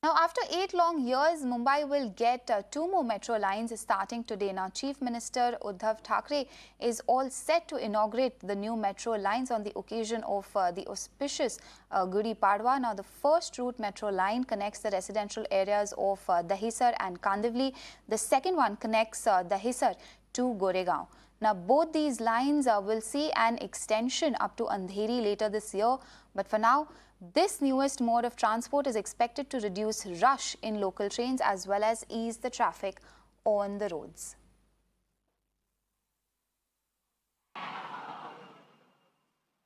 Now, after 8 long years, Mumbai will get 2 more metro lines starting today. Now, Chief Minister Uddhav Thackeray is all set to inaugurate the new metro lines on the occasion of the auspicious Gudi Padwa. Now, the first route metro line connects the residential areas of Dahisar and Kandivali. The second one connects Dahisar to Goregaon. Now, both these lines will see an extension up to Andheri later this year. But for now, this newest mode of transport is expected to reduce rush in local trains as well as ease the traffic on the roads.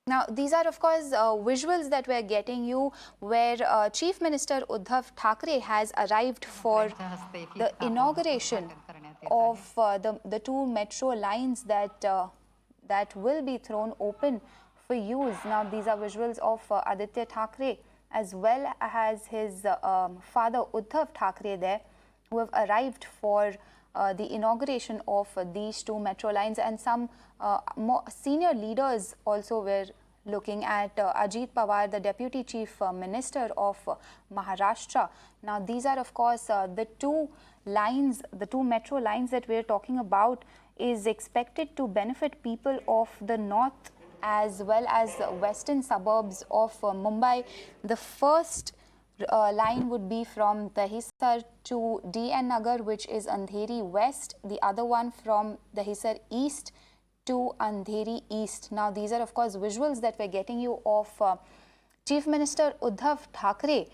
Now, these are, of course, visuals that we're getting you where Chief Minister Uddhav Thackeray has arrived for the inauguration of the 2 metro lines that will be thrown open for use. Now, these are visuals of Aditya Thackeray as well as his father Uddhav Thackeray there, who have arrived for the inauguration of these 2 metro lines, and some more senior leaders also were looking at Ajit Pawar, the Deputy Chief Minister of Maharashtra. Now, these are, of course, the 2 lines, the 2 metro lines that we're talking about is expected to benefit people of the north as well as western suburbs of Mumbai. The first line would be from Dahisar to DN Nagar, which is Andheri West. The other one from Dahisar East to Andheri East. Now, these are, of course, visuals that we're getting you of Chief Minister Uddhav Thackeray.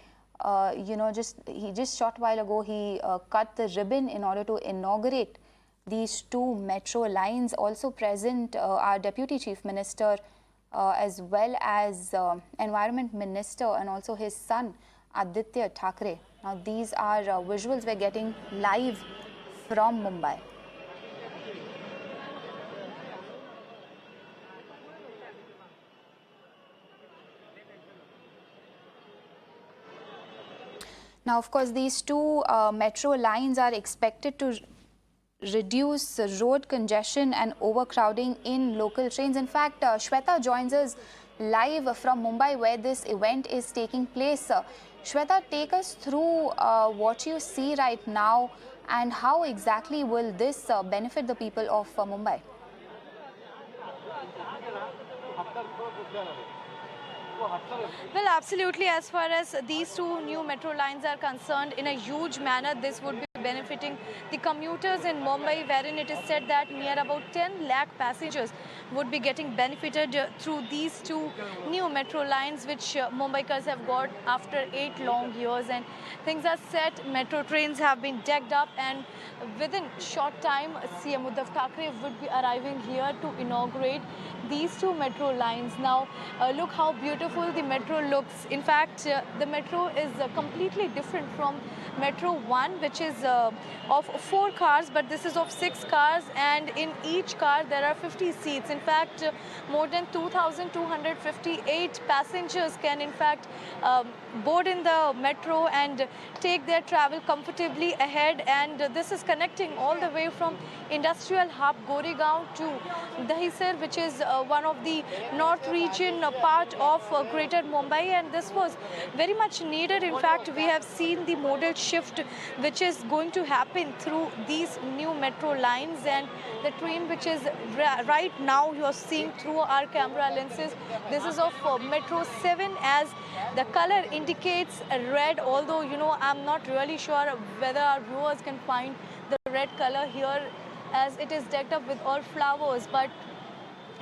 He just short while ago, he cut the ribbon in order to inaugurate these 2 metro lines. Also present our Deputy Chief Minister as well as Environment Minister and also his son Aditya Thackeray. Now, these are visuals we're getting live from Mumbai. Now, of course, these 2 metro lines are expected to reduce road congestion and overcrowding in local trains. In fact, Shweta joins us live from Mumbai where this event is taking place. Shweta, take us through what you see right now and how exactly will this benefit the people of Mumbai? Well, absolutely. As far as these 2 new metro lines are concerned, in a huge manner, this would be benefiting the commuters in Mumbai, wherein it is said that near about 10 lakh passengers would be getting benefited through these 2 new metro lines, which Mumbaikars have got after 8 long years. And things are set, metro trains have been decked up, and within short time, CM Uddhav Thackeray would be arriving here to inaugurate these 2 metro lines. Now, look how beautiful the metro looks. In fact, the metro is completely different from Metro 1, which is of 4 cars, but this is of 6 cars, and in each car there are 50 seats. In fact, more than 2,258 passengers can in fact board in the metro and take their travel comfortably ahead. And this is connecting all the way from industrial hub Goregaon to Dahisar, which is one of the north region part of greater Mumbai, and this was very much needed. In fact, we have seen the modal shift which is going to happen through these new metro lines, and the train which is right now you are seeing through our camera lenses, this is of Metro 7, as the color indicates red, although I'm not really sure whether our viewers can find the red color here as it is decked up with all flowers. But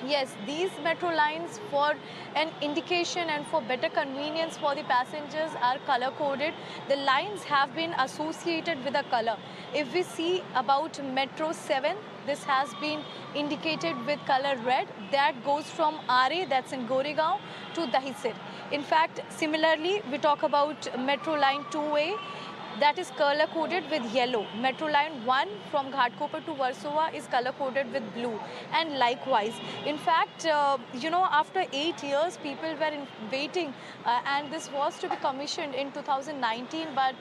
yes, these metro lines, for an indication and for better convenience for the passengers, are color coded. The lines have been associated with a color. If we see about Metro 7, this has been indicated with color red. That goes from RA, that's in Goregaon, to Dahisar. In fact, similarly, we talk about Metro Line 2A. That is color coded with yellow. Metro Line 1 from Ghatkopar to Versova is color coded with blue, and likewise. In fact, after 8 years, people were waiting, and this was to be commissioned in 2019, but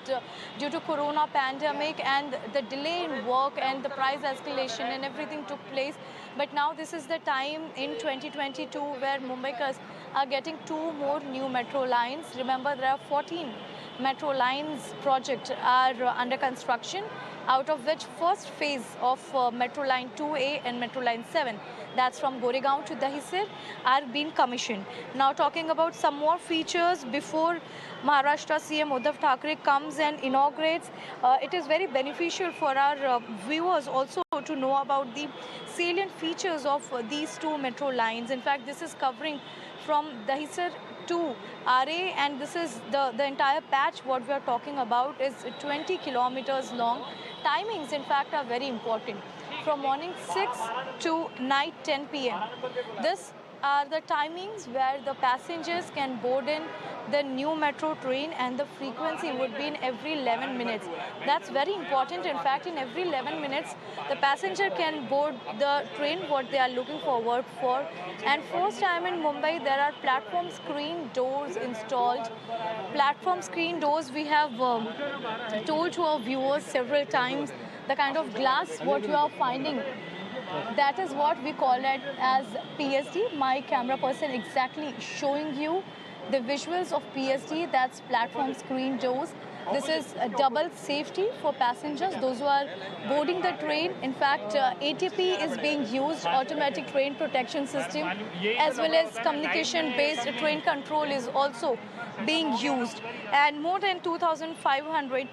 due to Corona pandemic and the delay in work and the price escalation and everything took place. But now this is the time in 2022 where Mumbaikars are getting 2 more new metro lines. Remember, there are 14 metro lines project are under construction, out of which first phase of Metro Line 2A and Metro Line 7, that's from Goregaon to Dahisar, are being commissioned. Now talking about some more features before Maharashtra CM Uddhav Thackeray comes and inaugurates, it is very beneficial for our viewers also to know about the salient features of these two metro lines. In fact, this is covering from Dahisar to RA, and this is the entire patch. What we are talking about is 20 kilometers long. Timings, in fact, are very important. From morning 6 to night 10 p.m. This are the timings where the passengers can board in the new metro train, and the frequency would be in every 11 minutes. That's very important. In fact, in every 11 minutes, the passenger can board the train what they are looking forward for. And first time in Mumbai, there are platform screen doors installed. Platform screen doors, we have told to our viewers several times, the kind of glass what you are finding, that is what we call it as PSD. My camera person exactly showing you the visuals of PSD, that's platform screen doors. This is a double safety for passengers, those who are boarding the train. In fact, ATP is being used, automatic train protection system, as well as communication-based train control is also being used. And more than 2,500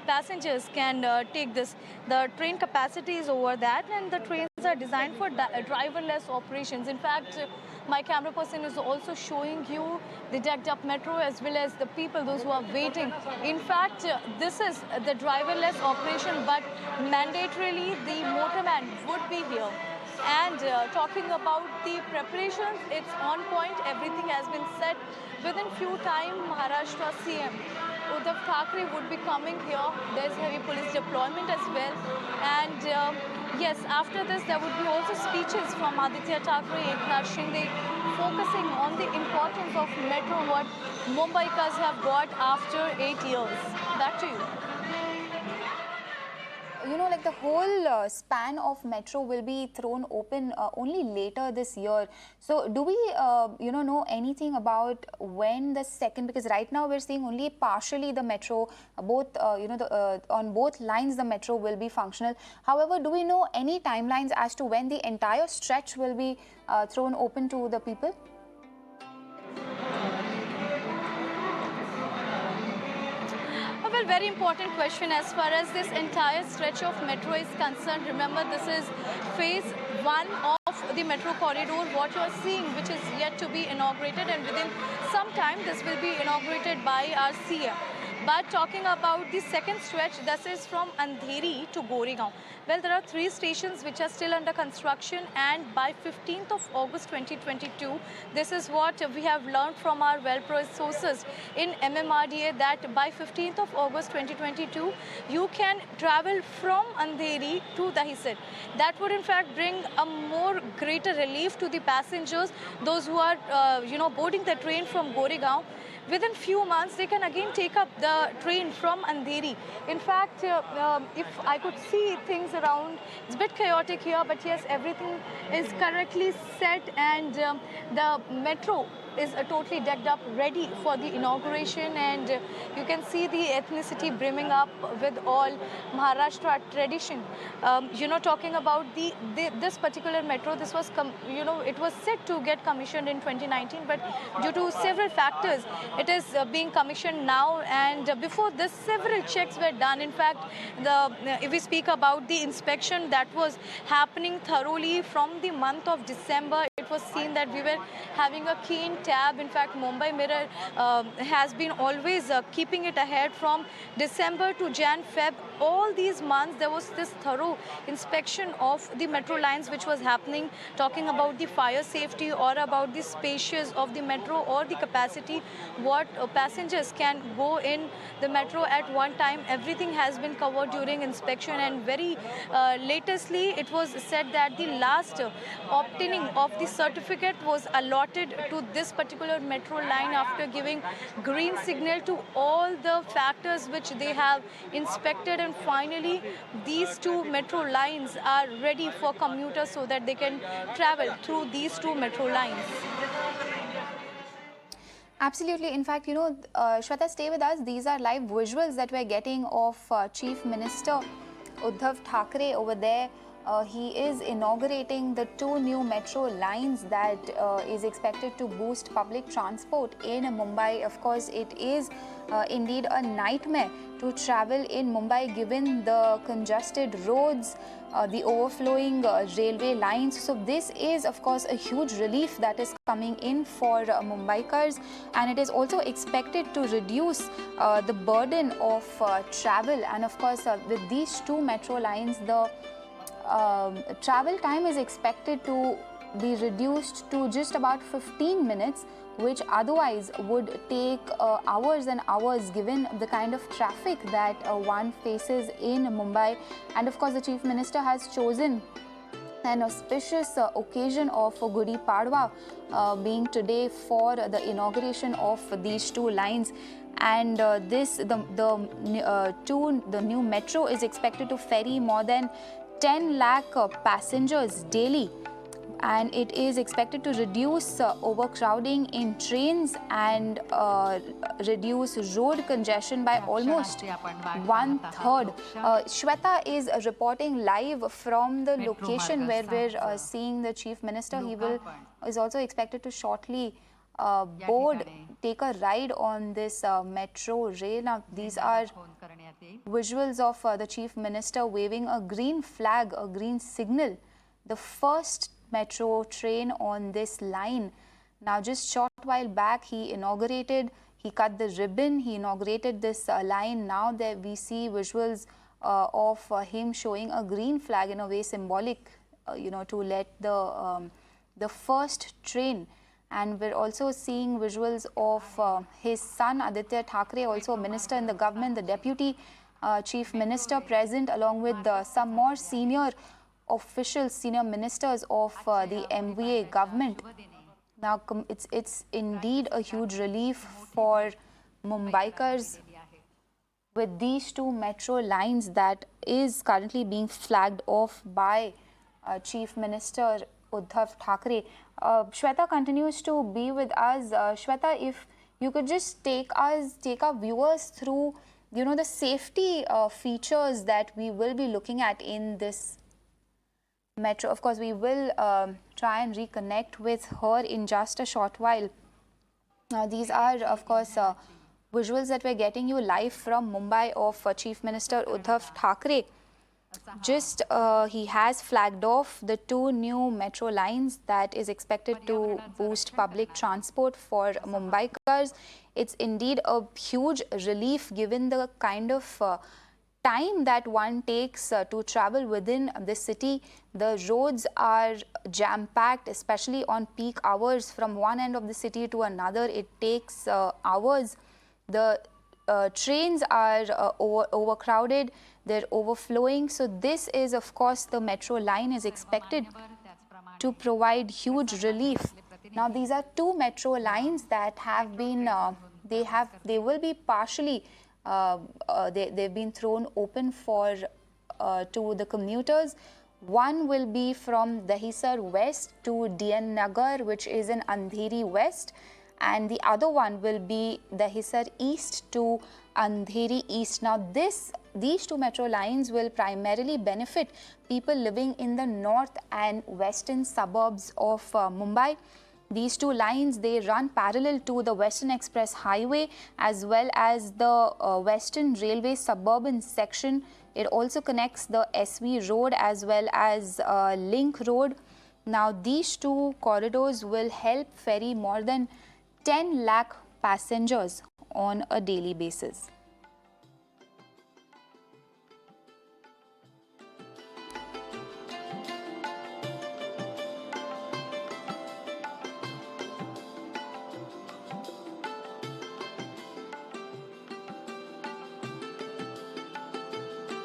passengers can take this. The train capacity is over that, and the trains are designed for driverless operations. In fact, my camera person is also showing you the decked up metro as well as the people, those who are waiting. In fact, this is the driverless operation, but mandatorily the motorman would be here. And talking about the preparations, it's on point. Everything has been set. Within few time, Maharashtra CM Uddhav Thackeray would be coming here. There's heavy police deployment as well. And yes, after this, there would be also speeches from Aditya Thackeray, Eknath Shinde, focusing on the importance of metro, what Mumbaikas have got after 8 years. Back to you. You know, like the whole span of metro will be thrown open only later this year. So do we, know anything about when the second, because right now we're seeing only partially the metro, both, on both lines the metro will be functional. However, do we know any timelines as to when the entire stretch will be thrown open to the people? Well, very important question as far as this entire stretch of metro is concerned. Remember, this is phase 1 of the metro corridor, what you're seeing, which is yet to be inaugurated, and within some time this will be inaugurated by our CM. But talking about the second stretch, this is from Andheri to Goregaon. Well, there are 3 stations which are still under construction, and by 15th of August 2022, this is what we have learned from our well-placed sources in MMRDA, that by 15th of August 2022, you can travel from Andheri to Dahisar. That would in fact bring a more greater relief to the passengers, those who are, boarding the train from Goregaon. Within few months, they can again take up the train from Andheri. In fact, if I could see things around, it's a bit chaotic here, but yes, everything is correctly set, and the metro is totally decked up, ready for the inauguration, and you can see the ethnicity brimming up with all Maharashtra tradition. Talking about this particular metro, this was it was set to get commissioned in 2019, but due to several factors, it is being commissioned now. And before this, several checks were done. In fact, if we speak about the inspection that was happening thoroughly from the month of December, it was seen that we were having a keen tab. In fact, Mumbai Mirror has been always keeping it ahead from December to Jan-Feb. All these months, there was this thorough inspection of the metro lines which was happening, talking about the fire safety or about the spacious of the metro or the capacity, what passengers can go in the metro at one time. Everything has been covered during inspection, and very latestly, it was said that the last obtaining of the certificate was allotted to this particular metro line after giving green signal to all the factors which they have inspected, and finally these 2 metro lines are ready for commuters so that they can travel through these 2 metro lines. Absolutely. In fact, Shweta, stay with us. These are live visuals that we're getting of Chief Minister Uddhav Thackeray over there. He is inaugurating the 2 new metro lines that is expected to boost public transport in Mumbai. Of course, it is indeed a nightmare to travel in Mumbai given the congested roads, the overflowing railway lines. So this is, of course, a huge relief that is coming in for Mumbaikars, and it is also expected to reduce the burden of travel. And of course, with these 2 metro lines, the travel time is expected to be reduced to just about 15 minutes, which otherwise would take hours and hours given the kind of traffic that one faces in Mumbai. And of course, the Chief Minister has chosen an auspicious occasion of Gudi Padwa being today for the inauguration of these 2 lines. And the new metro is expected to ferry more than 10 lakh passengers daily, and it is expected to reduce overcrowding in trains and reduce road congestion by almost 1/3. Shweta is reporting live from the location where we're seeing the Chief Minister. He is also expected to shortly take a ride on this metro rail. Now, these are visuals of the Chief Minister waving a green flag, a green signal, the first metro train on this line. Now, just short while back, he cut the ribbon, he inaugurated this line. Now that we see visuals of him showing a green flag, in a way symbolic, to let the first train. And we're also seeing visuals of his son Aditya Thackeray, also a minister in the government, the deputy chief minister present, along with some more senior officials, senior ministers of the MVA government. Now, it's indeed a huge relief for Mumbaikars with these 2 metro lines that is currently being flagged off by Chief Minister Uddhav Thackeray. Shweta continues to be with us. Shweta, if you could just take our viewers through, the safety features that we will be looking at in this metro. Of course, we will try and reconnect with her in just a short while. Now, these are, of course, visuals that we're getting you live from Mumbai of Chief Minister Uddhav Thackeray. Just he has flagged off the 2 new metro lines that is expected to boost public transport for Mumbaikars. It's indeed a huge relief given the kind of time that one takes to travel within the city. The roads are jam-packed, especially on peak hours. From one end of the city to another, it takes hours. The trains are overcrowded, they're overflowing. So this is, of course, the metro line is expected to provide huge relief. Now, these are 2 metro lines that have been, they will be partially, they've been thrown open for to the commuters. One will be from Dahisar West to DN Nagar, which is in Andheri West, and the other one will be Dahisar East to Andheri East. Now, these 2 metro lines will primarily benefit people living in the north and western suburbs of Mumbai. These 2 lines, they run parallel to the Western Express Highway as well as the Western Railway suburban section. It also connects the SV Road as well as Link Road. Now, these 2 corridors will help ferry more than 10 lakh passengers on a daily basis.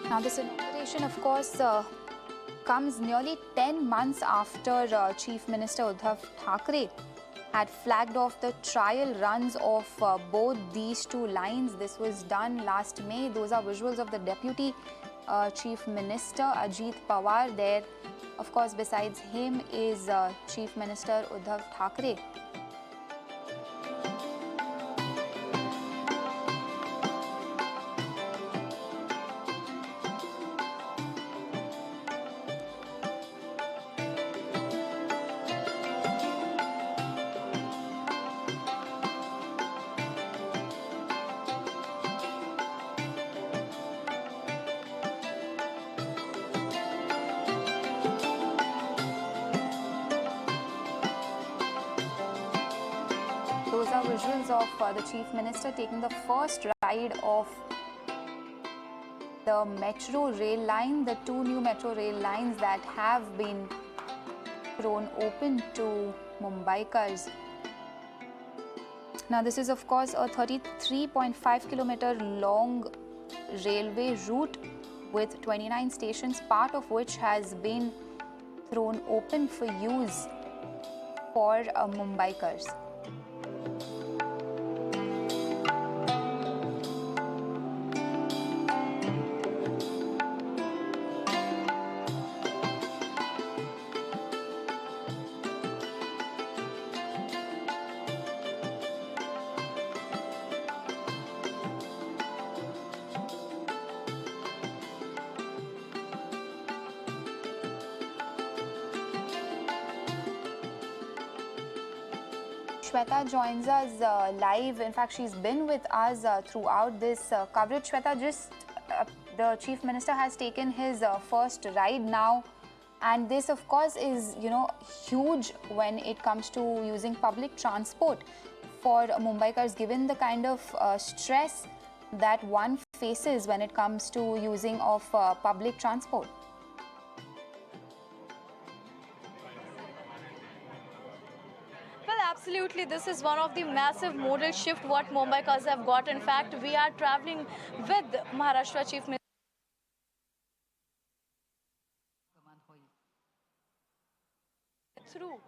Now, this inauguration, of course, comes nearly 10 months after Chief Minister Uddhav Thackeray had flagged off the trial runs of both these 2 lines. This was done last May. Those are visuals of the Deputy Chief Minister Ajit Pawar. There, of course, besides him is Chief Minister Uddhav Thackeray. visuals of the Chief Minister taking the first ride of the metro rail line, the two new metro rail lines that have been thrown open to Mumbaikars. Now this is of course a 33.5 kilometer long railway route with 29 stations, part of which has been thrown open for use for Mumbaikars. Shweta joins us live. In fact, she's been with us throughout this coverage. Shweta, just the Chief Minister has taken his first ride now, and this, of course, is huge when it comes to using public transport for Mumbaikars, given the kind of stress that one faces when it comes to using of public transport. Absolutely, this is one of the massive modal shift what Mumbaikars have got. In fact, we are traveling with Maharashtra Chief Minister through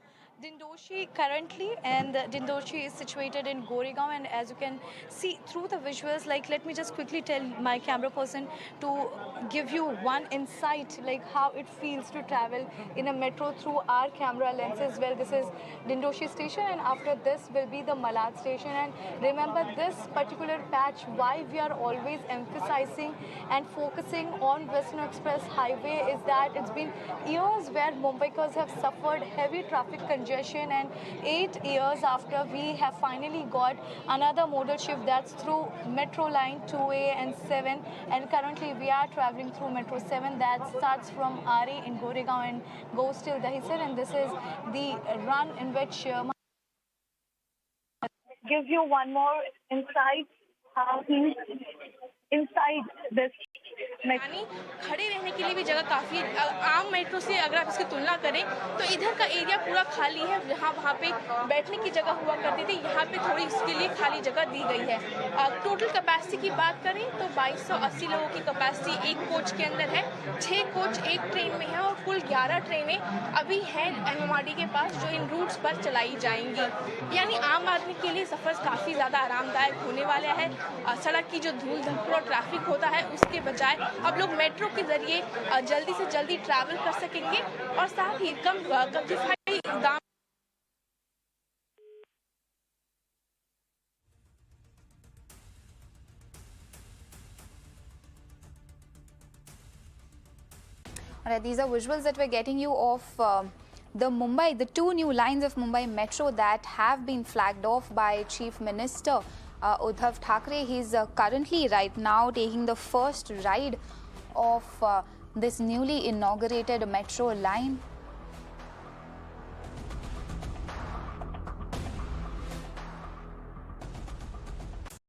Dindoshi currently, and Dindoshi is situated in Goregaon, and as you can see through the visuals, let me just quickly tell my camera person to give you one insight how it feels to travel in a metro through our camera lenses. Well, this is Dindoshi station, and after this will be the Malad station. And remember, this particular patch, why we are always emphasizing and focusing on Western Express Highway, is that it's been years where Mumbaikars have suffered heavy traffic congestion, and 8 years after, we have finally got another modal shift, that's through Metro Line 2A and 7, and currently we are traveling through Metro 7 that starts from RA in Goregaon and goes till Dahisar, and this is the run in which give you one more insight how he's inside this. यानी खड़े रहने के लिए भी जगह काफ़ी है। आम मेट्रो से अगर आप इसकी तुलना करें तो इधर का एरिया पूरा खाली है, जहाँ वहाँ पे बैठने की जगह हुआ करती थी, यहाँ पे थोड़ी इसके लिए खाली जगह दी गई है। टोटल कैपेसिटी की बात करें तो 2280 लोगों की कैपेसिटी एक कोच के अंदर है। 6 कोच एक ट्रेन में है और कुल 11 ट्रेनें अभी हैं MMRD के पास जो इन रूट्स पर चलाई जाएंगी। यानी आम आदमी के लिए सफ़र काफ़ी ज़्यादा आरामदायक होने वाला है। सड़क की जो धूल धक्कड़ और ट्रैफिक होता है उसके बजाय अब लोग मेट्रो के जरिए जल्दी से जल्दी ट्रैवल कर सकेंगे और साथ ही कम किफायती दाम। Alright, these are visuals that we're getting you of the two new lines of Mumbai Metro that have been flagged off by Chief Minister Uddhav Thackeray. He's currently right now taking the first ride of this newly inaugurated metro line.